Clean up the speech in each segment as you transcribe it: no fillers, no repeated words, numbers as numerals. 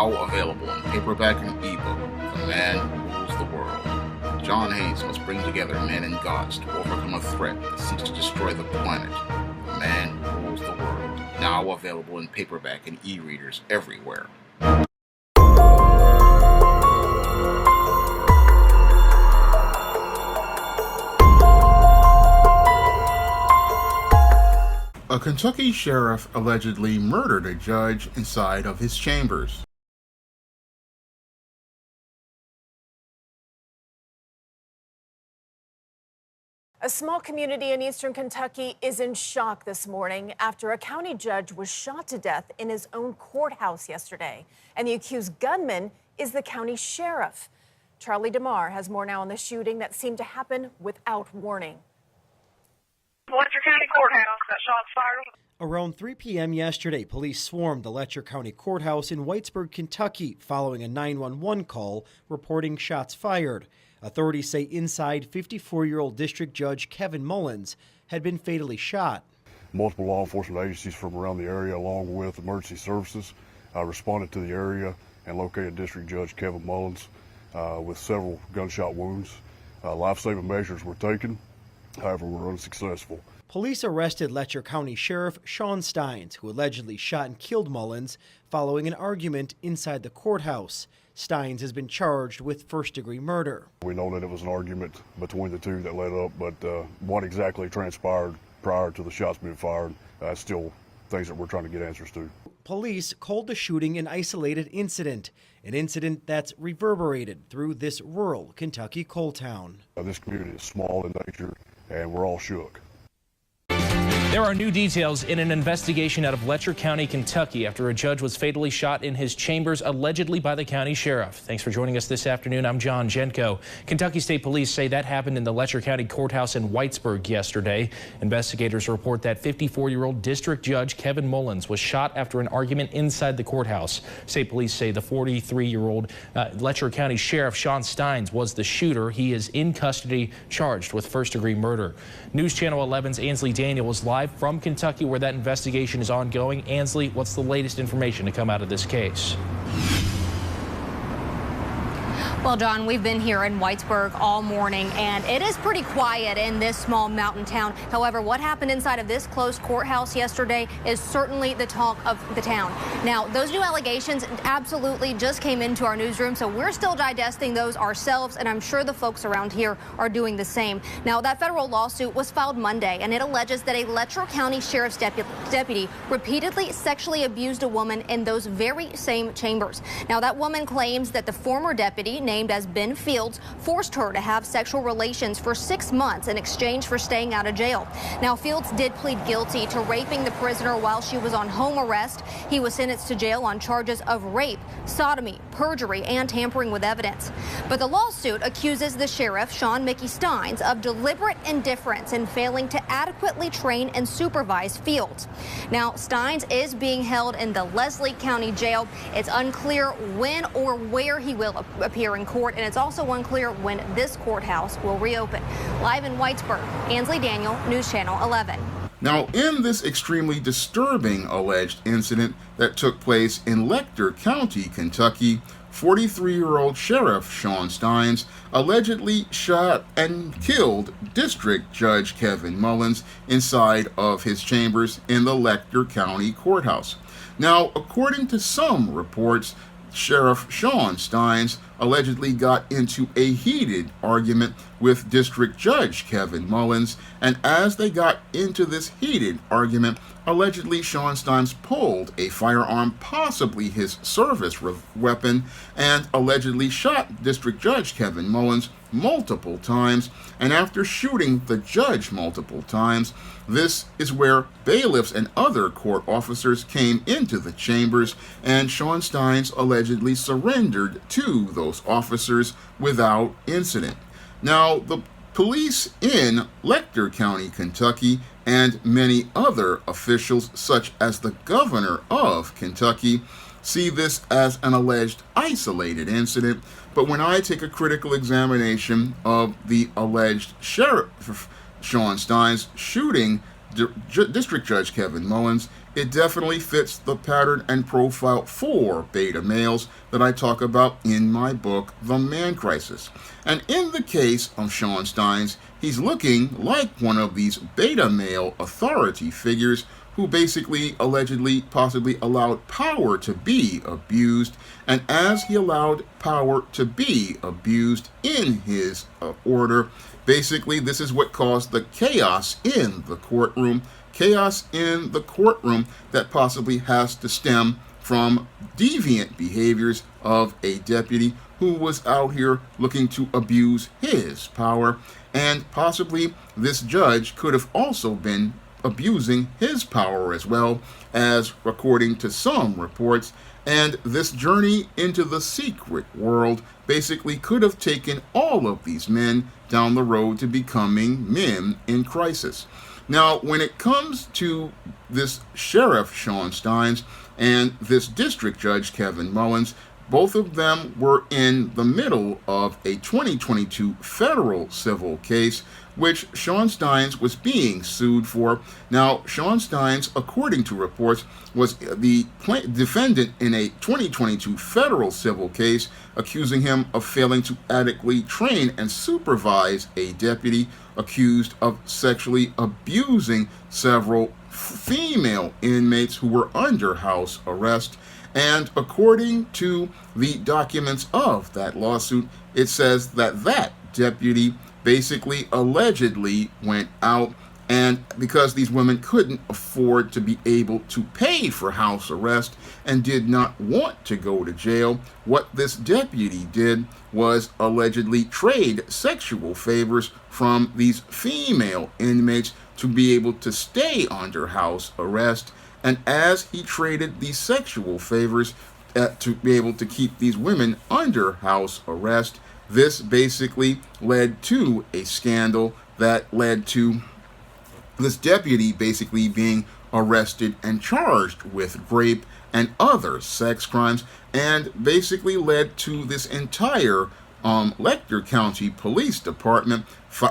Now available in paperback and ebook. The Man Who Rules the World. John Haynes must bring together men and gods to overcome a threat that seeks to destroy the planet. The Man Who Rules the World. Now available in paperback and e-readers everywhere. A Kentucky sheriff allegedly murdered a judge inside of his chambers. A small community in eastern Kentucky is in shock this morning after a county judge was shot to death in his own courthouse yesterday. And the accused gunman is the county sheriff. Charlie DeMar has more now on the shooting that seemed to happen without warning. Letcher County Courthouse, that shot's fired. Around 3 p.m. yesterday, police swarmed the Letcher County Courthouse in Whitesburg, Kentucky, following a 911 call reporting shots fired. Authorities say inside 54-year-old District Judge Kevin Mullins had been fatally shot. Multiple law enforcement agencies from around the area, along with emergency services, responded to the area and located District Judge Kevin Mullins with several gunshot wounds. Life-saving measures were taken, however, were unsuccessful. Police arrested Letcher County Sheriff Sean Steins, who allegedly shot and killed Mullins following an argument inside the courthouse. Steins has been charged with first-degree murder. We know that it was an argument between the two that led up, but what exactly transpired prior to the shots being fired, still things that we're trying to get answers to. Police called the shooting an isolated incident, an incident that's reverberated through this rural Kentucky coal town. This community is small in nature, and we're all shook. There are new details in an investigation out of Letcher County, Kentucky, after a judge was fatally shot in his chambers, allegedly by the county sheriff. Thanks for joining us this afternoon. I'm John Jenko. Kentucky State Police say that happened in the Letcher County Courthouse in Whitesburg yesterday. Investigators report that 54-year-old District Judge Kevin Mullins was shot after an argument inside the courthouse. State Police say the 43-year-old Letcher County Sheriff Sean Steins was the shooter. He is in custody, charged with first-degree murder. News Channel 11's Ansley Daniel was live from Kentucky, where that investigation is ongoing. Ansley, what's the latest information to come out of this case? Well, John, we've been here in Whitesburg all morning, and it is pretty quiet in this small mountain town. However, what happened inside of this closed courthouse yesterday is certainly the talk of the town. Now, those new allegations absolutely just came into our newsroom, so we're still digesting those ourselves, and I'm sure the folks around here are doing the same. Now, that federal lawsuit was filed Monday, and it alleges that a Letcher County Sheriff's deputy repeatedly sexually abused a woman in those very same chambers. Now, that woman claims that the former deputy, named as Ben Fields, forced her to have sexual relations for 6 months in exchange for staying out of jail. Now, Fields did plead guilty to raping the prisoner while she was on home arrest. He was sentenced to jail on charges of rape, sodomy, perjury, and tampering with evidence. But the lawsuit accuses the sheriff, Sean Mickey Steins, of deliberate indifference in failing to adequately train and supervise Fields. Now, Steins is being held in the Leslie County Jail. It's unclear when or where he will appear in court, and it's also unclear when this courthouse will reopen. Live in Whitesburg, Ansley Daniel, News Channel 11. Now, in this extremely disturbing alleged incident that took place in Letcher County, Kentucky, 43-year-old Sheriff Sean Steins allegedly shot and killed District Judge Kevin Mullins inside of his chambers in the Letcher County Courthouse. Now, according to some reports, Sheriff Sean Steins allegedly got into a heated argument with District Judge Kevin Mullins, and as they got into this heated argument, allegedly Sean Steins pulled a firearm, possibly his service weapon, and allegedly shot District Judge Kevin Mullins multiple times. And after shooting the judge multiple times, this is where bailiffs and other court officers came into the chambers, and Sean Steins allegedly surrendered to those officers without incident. Now, the police in Letcher County, Kentucky, and many other officials, such as the governor of Kentucky, see this as an alleged isolated incident. But when I take a critical examination of the alleged Sheriff Sean Steins shooting District Judge Kevin Mullins, it definitely fits the pattern and profile for beta males that I talk about in my book, The Man Crisis. And in the case of Sean Steins, he's looking like one of these beta male authority figures who basically, allegedly, possibly allowed power to be abused. And as he allowed power to be abused in his order, basically, this is what caused the chaos in the courtroom. Chaos in the courtroom that possibly has to stem from deviant behaviors of a deputy who was out here looking to abuse his power. And possibly this judge could have also been abusing his power as well, as according to some reports. And this journey into the secret world basically could have taken all of these men down the road to becoming men in crisis. Now, when it comes to this Sheriff Sean Steins and this District Judge Kevin Mullins, both of them were in the middle of a 2022 federal civil case, which Sean Steins was being sued for. Now, Sean Steins, according to reports, was the defendant in a 2022 federal civil case, accusing him of failing to adequately train and supervise a deputy accused of sexually abusing several female inmates who were under house arrest. And according to the documents of that lawsuit, it says that that deputy basically allegedly went out, and because these women couldn't afford to be able to pay for house arrest and did not want to go to jail, what this deputy did was allegedly trade sexual favors from these female inmates to be able to stay under house arrest. And as he traded these sexual favors to be able to keep these women under house arrest, this basically led to a scandal that led to this deputy basically being arrested and charged with rape and other sex crimes, and basically led to this entire Lecter County Police Department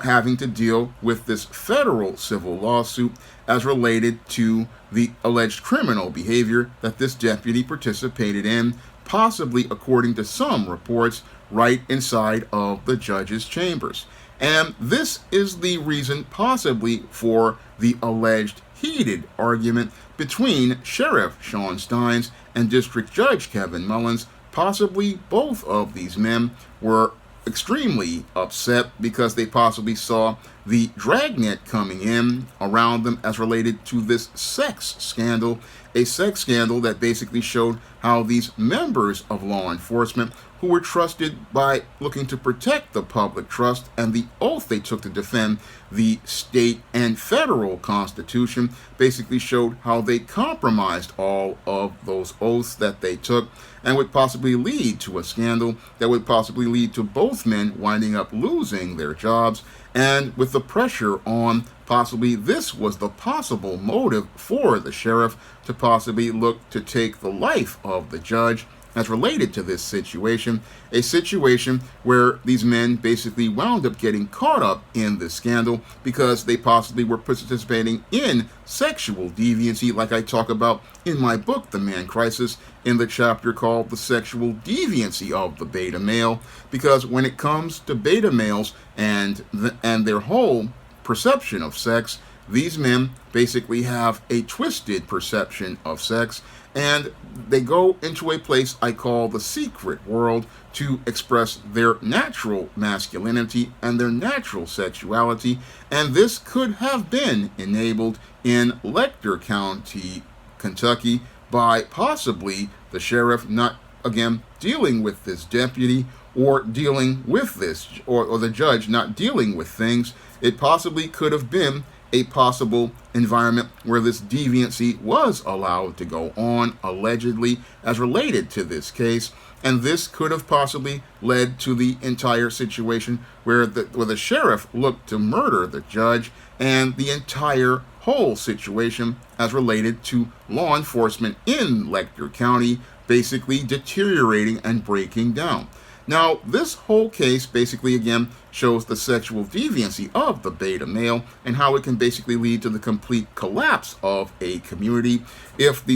having to deal with this federal civil lawsuit as related to the alleged criminal behavior that this deputy participated in, possibly, according to some reports, right inside of the judge's chambers. And this is the reason possibly for the alleged heated argument between Sheriff Sean Steins and District Judge Kevin Mullins. Possibly both of these men were extremely upset because they possibly saw the dragnet coming in around them as related to this sex scandal, a sex scandal that basically showed how these members of law enforcement who were trusted by looking to protect the public trust and the oath they took to defend the state and federal constitution basically showed how they compromised all of those oaths that they took, and would possibly lead to a scandal that would possibly lead to both men winding up losing their jobs. And with the pressure on, possibly this was the possible motive for the sheriff to possibly look to take the life of the judge as related to this situation, a situation where these men basically wound up getting caught up in this scandal because they possibly were participating in sexual deviancy, like I talk about in my book, The Man Crisis, in the chapter called The Sexual Deviancy of the Beta Male. Because when it comes to beta males and their whole perception of sex, these men basically have a twisted perception of sex, and they go into a place I call the secret world to express their natural masculinity and their natural sexuality. And this could have been enabled in Lecter County, Kentucky, by possibly the sheriff not, again, dealing with this deputy or dealing with this, or the judge not dealing with things. It possibly could have been a possible environment where this deviancy was allowed to go on, allegedly, as related to this case. And this could have possibly led to the entire situation where the sheriff looked to murder the judge, and the entire whole situation as related to law enforcement in Lecter County basically deteriorating and breaking down. Now, this whole case basically, again, shows the sexual deviancy of the beta male and how it can basically lead to the complete collapse of a community if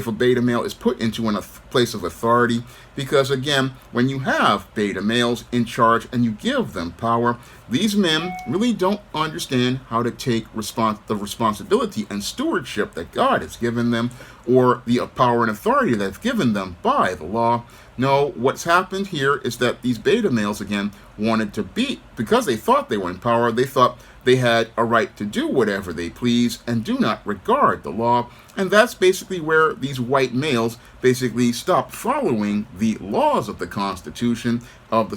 a beta male is put into a place of authority. Because again, when you have beta males in charge and you give them power, these men really don't understand how to take the responsibility and stewardship that God has given them, or the power and authority that's given them by the law. No, what's happened here is that these beta males, again, wanted to be, because they thought they were in power, they thought they had a right to do whatever they please and do not regard the law. And that's basically where these white males basically stopped following the laws of the Constitution of the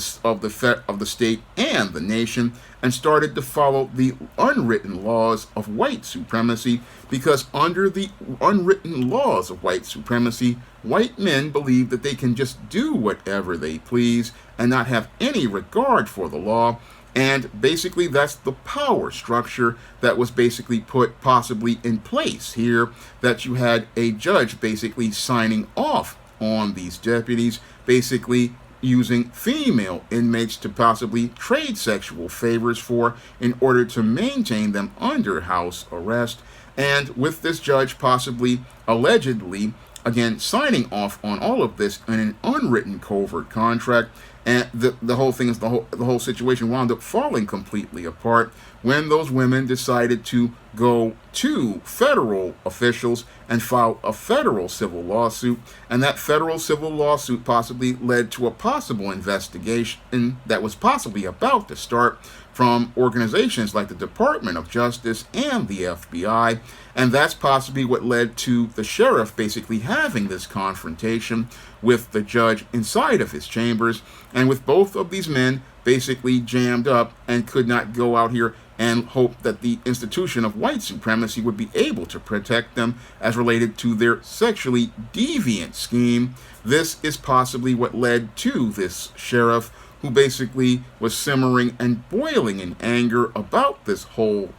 state and the nation, and started to follow the unwritten laws of white supremacy. Because under the unwritten laws of white supremacy, white men believe that they can just do whatever they please and not have any regard for the law. And basically that's the power structure that was basically put possibly in place here, that you had a judge basically signing off on these deputies, basically using female inmates to possibly trade sexual favors for in order to maintain them under house arrest. And with this judge possibly, allegedly, again, signing off on all of this in an unwritten covert contract, and the whole thing is the whole situation wound up falling completely apart when those women decided to go to federal officials and file a federal civil lawsuit. And that federal civil lawsuit possibly led to a possible investigation that was possibly about to start from organizations like the Department of Justice and the FBI. And that's possibly what led to the sheriff basically having this confrontation with the judge inside of his chambers, and with both of these men basically jammed up and could not go out here and hope that the institution of white supremacy would be able to protect them as related to their sexually deviant scheme. This is possibly what led to this sheriff, who basically was simmering and boiling in anger about this whole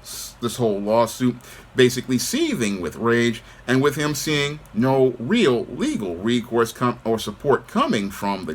lawsuit, basically seething with rage, and with him seeing no real legal recourse or support coming from the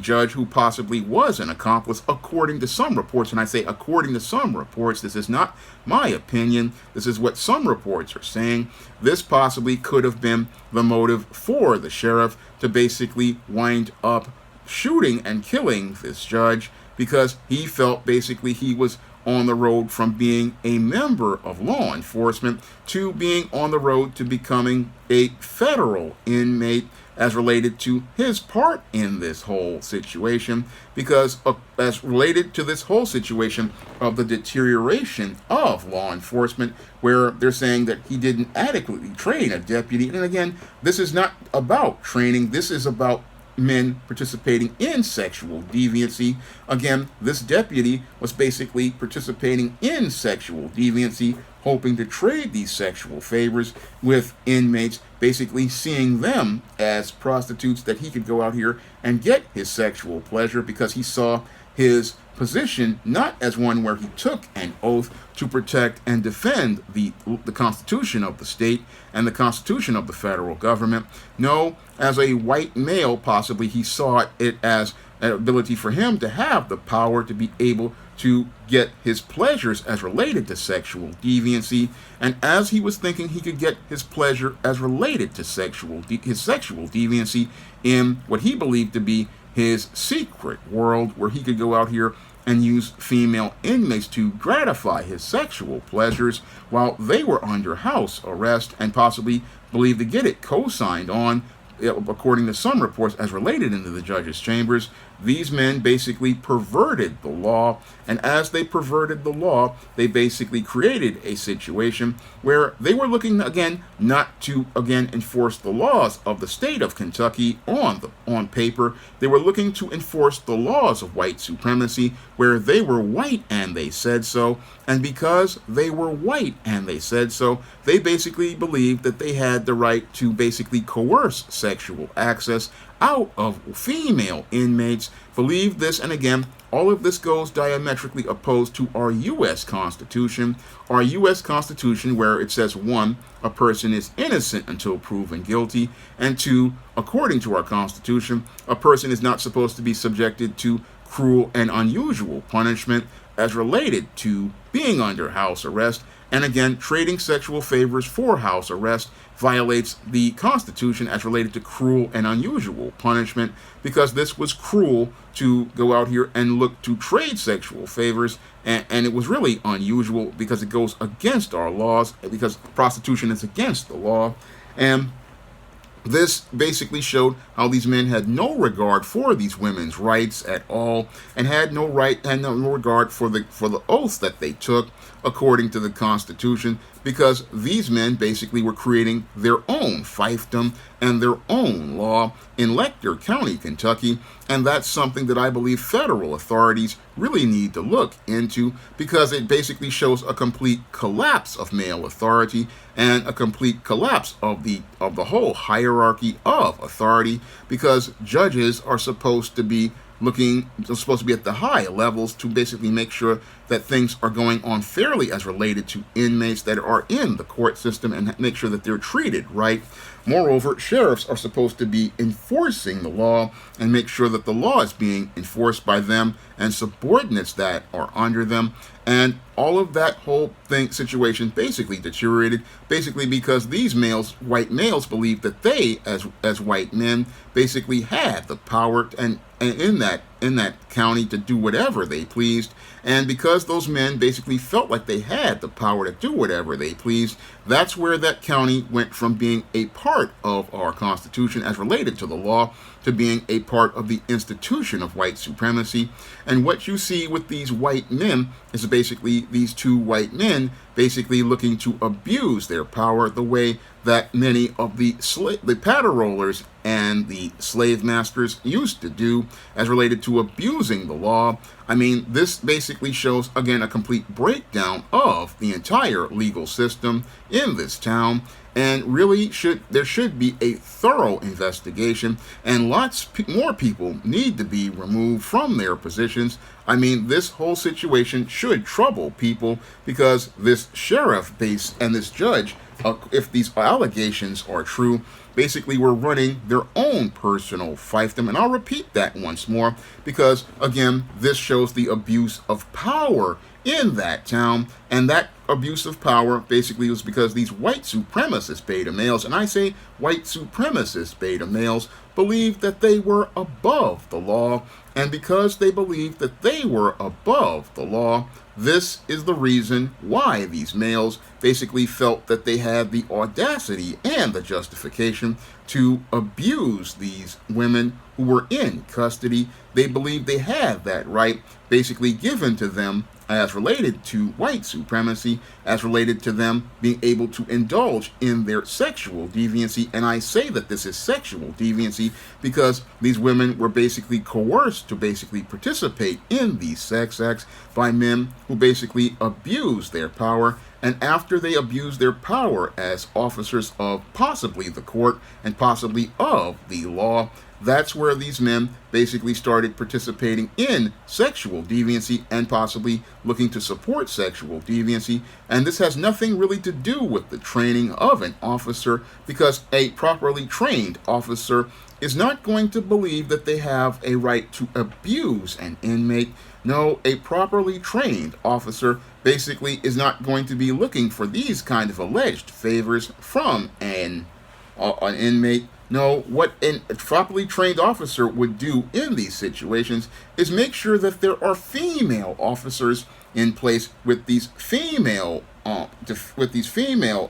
judge, who possibly was an accomplice, according to some reports. And I say according to some reports, this is not my opinion, this is what some reports are saying. This possibly could have been the motive for the sheriff to basically wind up shooting and killing this judge, because he felt basically he was on the road from being a member of law enforcement to being on the road to becoming a federal inmate as related to his part in this whole situation. Because as related to this whole situation of the deterioration of law enforcement, where they're saying that he didn't adequately train a deputy. And again, this is not about training, this is about men participating in sexual deviancy. Again, this deputy was basically participating in sexual deviancy, hoping to trade these sexual favors with inmates, basically seeing them as prostitutes that he could go out here and get his sexual pleasure, because he saw his position not as one where he took an oath to protect and defend the Constitution of the state and the Constitution of the federal government. No, as a white male, possibly he saw it as an ability for him to have the power to be able to get his pleasures as related to sexual deviancy. And as he was thinking he could get his pleasure as related to his sexual deviancy in what he believed to be his secret world, where he could go out here and use female inmates to gratify his sexual pleasures while they were under house arrest, and possibly believed to get it co-signed on, according to some reports, as related into the judge's chambers. These men basically perverted the law, and as they perverted the law, they basically created a situation where they were looking, again, not to, again, enforce the laws of the state of Kentucky on paper. They were looking to enforce the laws of white supremacy, where they were white and they said so, and because they were white and they said so, they basically believed that they had the right to basically coerce sexual access out of female inmates believe this, and again, all of this goes diametrically opposed to our U.S. Constitution. Our U.S. Constitution, where it says, 1, a person is innocent until proven guilty, and 2, according to our Constitution, a person is not supposed to be subjected to cruel and unusual punishment as related to being under house arrest. And again, trading sexual favors for house arrest violates the Constitution as related to cruel and unusual punishment, because this was cruel to go out here and look to trade sexual favors, and it was really unusual because it goes against our laws, because prostitution is against the law. And this basically showed how these men had no regard for these women's rights at all, and had no regard for the oaths that they took according to the Constitution, because these men basically were creating their own fiefdom and their own law in Lecter County, Kentucky. And that's something that I believe federal authorities really need to look into, because it basically shows a complete collapse of male authority and a complete collapse of the whole hierarchy of authority, because judges are supposed to be at the high levels to basically make sure that things are going on fairly as related to inmates that are in the court system, and make sure that they're treated right. Moreover, sheriffs are supposed to be enforcing the law and make sure that the law is being enforced by them and subordinates that are under them. And all of that whole situation basically deteriorated, basically because these white males, believed that they, as white men, basically had the power and in that county to do whatever they pleased. And because those men basically felt like they had the power to do whatever they pleased, that's where that county went from being a part of our Constitution as related to the law to being a part of the institution of white supremacy. And what you see with these white men is basically these two white men basically looking to abuse their power the way that many of the paddle rollers and the slave masters used to do as related to abusing the law. I mean, this basically shows, again, a complete breakdown of the entire legal system in this town. And really, there should be a thorough investigation, and lots more people need to be removed from their positions. I mean, this whole situation should trouble people, because this sheriff base and this judge, if these allegations are true, basically were running their own personal fiefdom. And I'll repeat that once more, because again, this shows the abuse of power in that town. And that abuse of power basically was because these white supremacist beta males, and I say white supremacist beta males, believed that they were above the law. And because they believed that they were above the law, this is the reason why these males basically felt that they had the audacity and the justification to abuse these women who were in custody. They believed they had that right basically given to them as related to white supremacy, as related to them being able to indulge in their sexual deviancy. And I say that this is sexual deviancy because these women were basically coerced to basically participate in these sex acts by men who basically abused their power. And after they abused their power as officers of possibly the court and possibly of the law, that's where these men basically started participating in sexual deviancy and possibly looking to support sexual deviancy. And this has nothing really to do with the training of an officer, because a properly trained officer is not going to believe that they have a right to abuse an inmate. No, a properly trained officer basically is not going to be looking for these kind of alleged favors from an inmate. No, what a properly trained officer would do in these situations is make sure that there are female officers in place with these female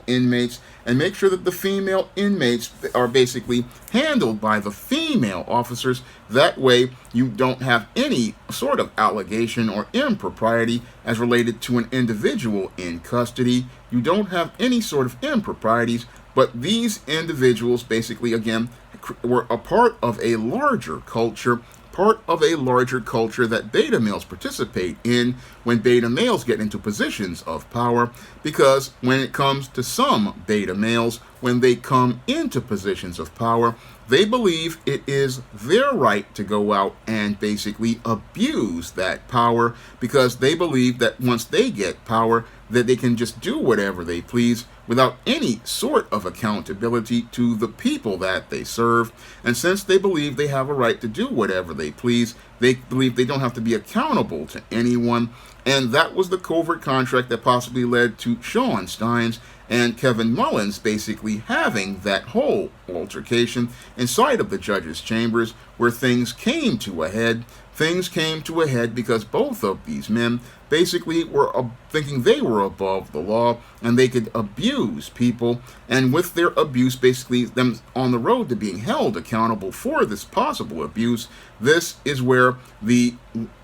inmates, and make sure that the female inmates are basically handled by the female officers. That way you don't have any sort of allegation or impropriety as related to an individual in custody. You don't have any sort of improprieties. But these individuals basically, again, were a part of a larger culture part of a larger culture that beta males participate in when beta males get into positions of power, because when it comes to some beta males, when they come into positions of power, they believe it is their right to go out and basically abuse that power, because they believe that once they get power, that they can just do whatever they please without any sort of accountability to the people that they serve. And since they believe they have a right to do whatever they please, they believe they don't have to be accountable to anyone. And that was the covert contract that possibly led to Sean Steins and Kevin Mullins basically having that whole altercation inside of the judge's chambers, where things came to a head. Things came to a head because both of these men basically were thinking they were above the law and they could abuse people, and with their abuse, basically them on the road to being held accountable for this possible abuse. This is where the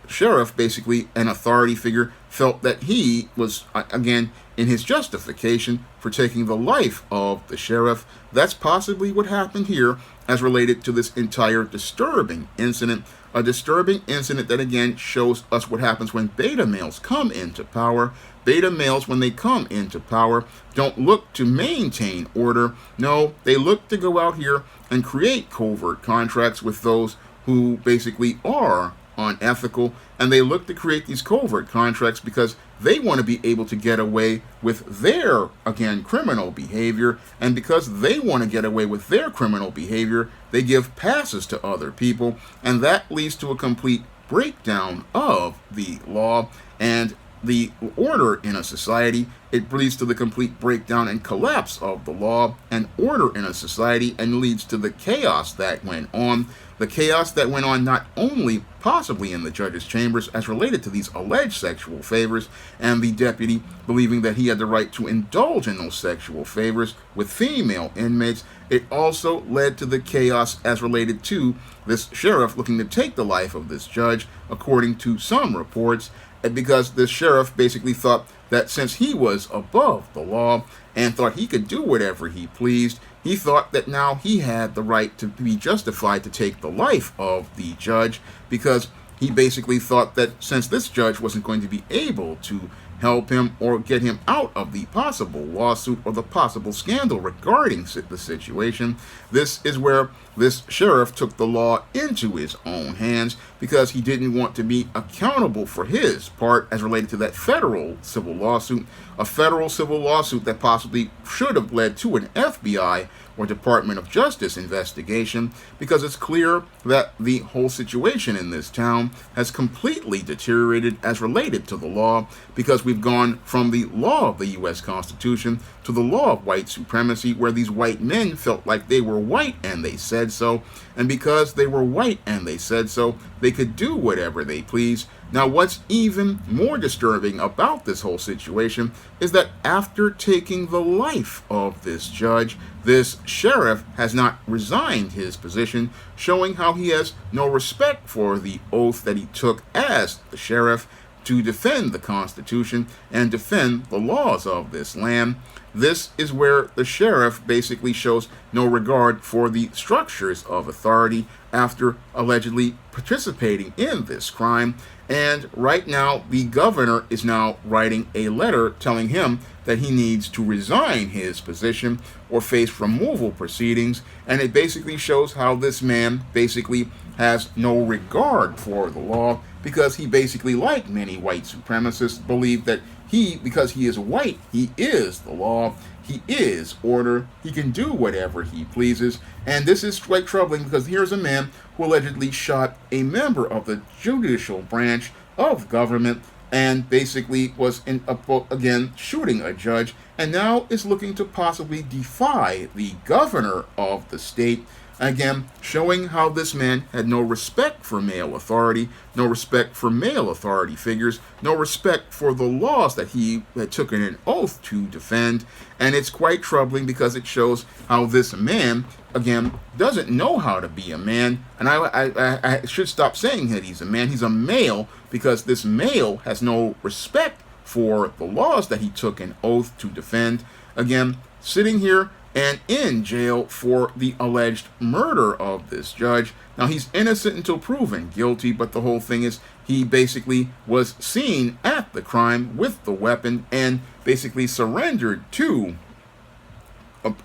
sheriff, basically an authority figure, felt that he was, again, in his justification for taking the life of the sheriff. That's possibly what happened here as related to this entire disturbing incident. A disturbing incident that, again, shows us what happens when beta males come into power. Beta males, when they come into power, don't look to maintain order. No, they look to go out here and create covert contracts with those who basically are unethical, and they look to create these covert contracts because they want to be able to get away with their, again, criminal behavior, and because they want to get away with their criminal behavior, they give passes to other people, and that leads to a complete breakdown of the law and the order in a society. It leads to the complete breakdown and collapse of the law and order in a society, and leads to the chaos that went on. The chaos that went on not only possibly in the judge's chambers as related to these alleged sexual favors, and the deputy believing that he had the right to indulge in those sexual favors with female inmates, it also led to the chaos as related to this sheriff looking to take the life of this judge, according to some reports, because this sheriff basically thought that since he was above the law and thought he could do whatever he pleased, he thought that now he had the right to be justified to take the life of the judge, because he basically thought that since this judge wasn't going to be able to help him or get him out of the possible lawsuit or the possible scandal regarding the situation, this is where this sheriff took the law into his own hands, because he didn't want to be accountable for his part as related to that federal civil lawsuit, a federal civil lawsuit that possibly should have led to an FBI or Department of Justice investigation, because it's clear that the whole situation in this town has completely deteriorated as related to the law, because we've gone from the law of the U.S. Constitution to the law of white supremacy, where these white men felt like they were white and they said so, and because they were white and they said so, they could do whatever they please. Now, what's even more disturbing about this whole situation is that after taking the life of this judge, this sheriff has not resigned his position, showing how he has no respect for the oath that he took as the sheriff to defend the Constitution and defend the laws of this land. This is where the sheriff basically shows no regard for the structures of authority after allegedly participating in this crime. And right now, the governor is now writing a letter telling him that he needs to resign his position or face removal proceedings. And it basically shows how this man basically has no regard for the law, because he basically, like many white supremacists, believe that because he is white, he is the law, he is order, he can do whatever he pleases. And this is quite troubling, because here's a man who allegedly shot a member of the judicial branch of government and basically was again shooting a judge, and now is looking to possibly defy the governor of the state. Again, showing how this man had no respect for male authority, no respect for male authority figures, no respect for the laws that he had taken an oath to defend. And it's quite troubling, because it shows how this man, again, doesn't know how to be a man. And I should stop saying that he's a man. He's a male, because this male has no respect for the laws that he took an oath to defend. Again, sitting here and in jail for the alleged murder of this judge. Now, he's innocent until proven guilty, but the whole thing is he basically was seen at the crime with the weapon and basically surrendered to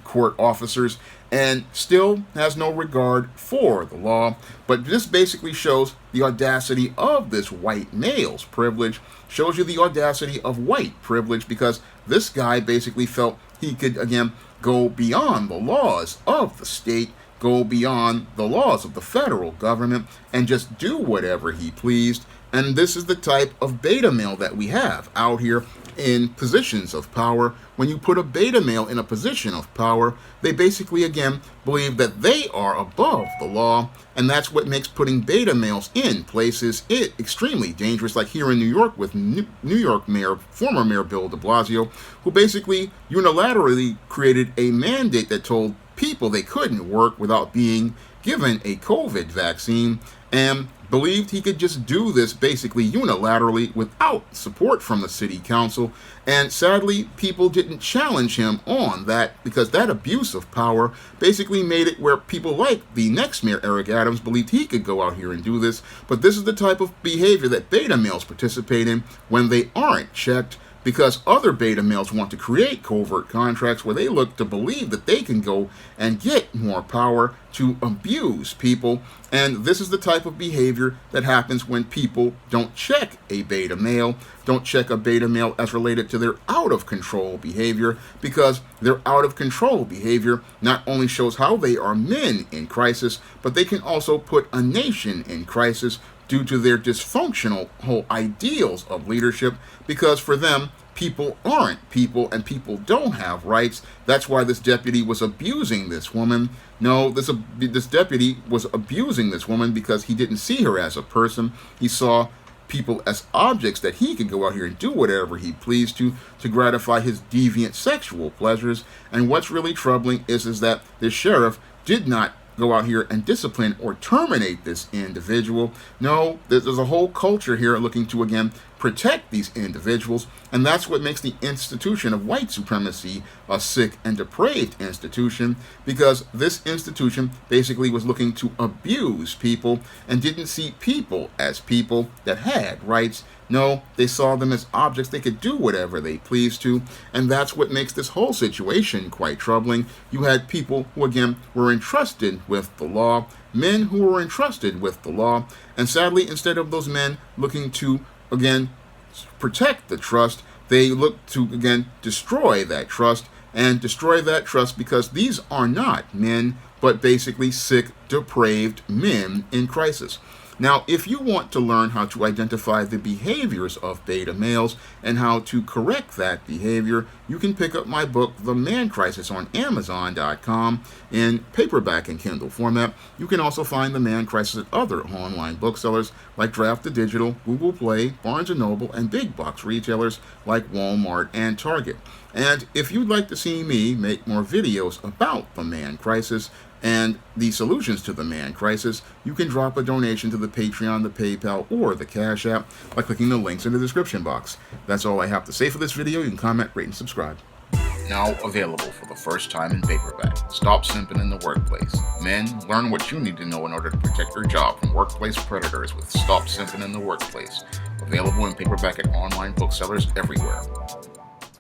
court officers and still has no regard for the law. But this basically shows the audacity of this white male's privilege, shows you the audacity of white privilege, because this guy basically felt he could, again, go beyond the laws of the state, go beyond the laws of the federal government, and just do whatever he pleased. And this is the type of beta male that we have out here in positions of power. When you put a beta male in a position of power, they basically, again, believe that they are above the law, and that's what makes putting beta males in places extremely dangerous, like here in New York with New York former Mayor Bill de Blasio, who basically unilaterally created a mandate that told people they couldn't work without being given a COVID vaccine, and believed he could just do this basically unilaterally without support from the city council. And sadly, people didn't challenge him on that, because that abuse of power basically made it where people like the next mayor, Eric Adams, believed he could go out here and do this. But this is the type of behavior that beta males participate in when they aren't checked, because other beta males want to create covert contracts where they look to believe that they can go and get more power to abuse people. And this is the type of behavior that happens when people don't check a beta male, don't check a beta male as related to their out of control behavior, because their out of control behavior not only shows how they are men in crisis, but they can also put a nation in crisis due to their dysfunctional whole ideals of leadership, because for them, people aren't people and people don't have rights. That's why this deputy was abusing this woman. No, this deputy was abusing this woman because he didn't see her as a person. He saw people as objects that he could go out here and do whatever he pleased to gratify his deviant sexual pleasures. And what's really troubling is that this sheriff did not go out here and discipline or terminate this individual. No, there's a whole culture here looking to, again, protect these individuals, and that's what makes the institution of white supremacy a sick and depraved institution, because this institution basically was looking to abuse people and didn't see people as people that had rights. No, they saw them as objects they could do whatever they pleased to, and that's what makes this whole situation quite troubling. You had people who, again, were entrusted with the law, men who were entrusted with the law, and sadly, instead of those men looking to, again, protect the trust, they look to, again, destroy that trust, because these are not men, but basically sick, depraved men in crisis. Now, if you want to learn how to identify the behaviors of beta males and how to correct that behavior, you can pick up my book, The Man Crisis, on Amazon.com in paperback and Kindle format. You can also find The Man Crisis at other online booksellers like Draft to Digital, Google Play, Barnes & Noble, and big box retailers like Walmart and Target. And if you'd like to see me make more videos about the Man Crisis and the solutions to the Man Crisis, you can drop a donation to the Patreon, the PayPal, or the Cash App by clicking the links in the description box. That's all I have to say for this video. You can comment, rate, and subscribe. Now available for the first time in paperback. Stop Simping in the Workplace. Men, learn what you need to know in order to protect your job from workplace predators with Stop Simping in the Workplace. Available in paperback at online booksellers everywhere.